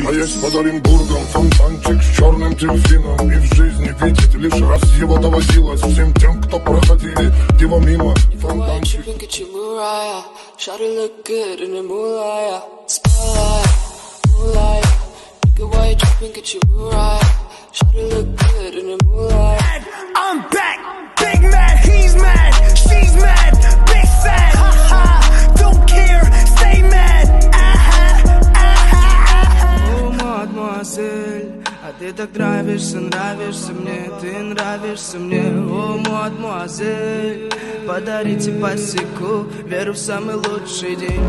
А есть под Оренбургом фонтанчик с черным дельфином. И в жизни видеть лишь раз его доводилось всем тем, кто проходили его мимо. Фонтанчик. Shawty look good in the moonlight, spotlight, moonlight. Nigga, why you tripping? Get you right. Shawty look good in the moonlight. I'm back, big mad, he's mad, she's mad, big sad, ha ha, don't care, stay mad, О, мадемуазель, а ты так нравишься, нравишься мне, ты нравишься мне. О, мадемуазель, подарите посеку, веру в самый лучший день.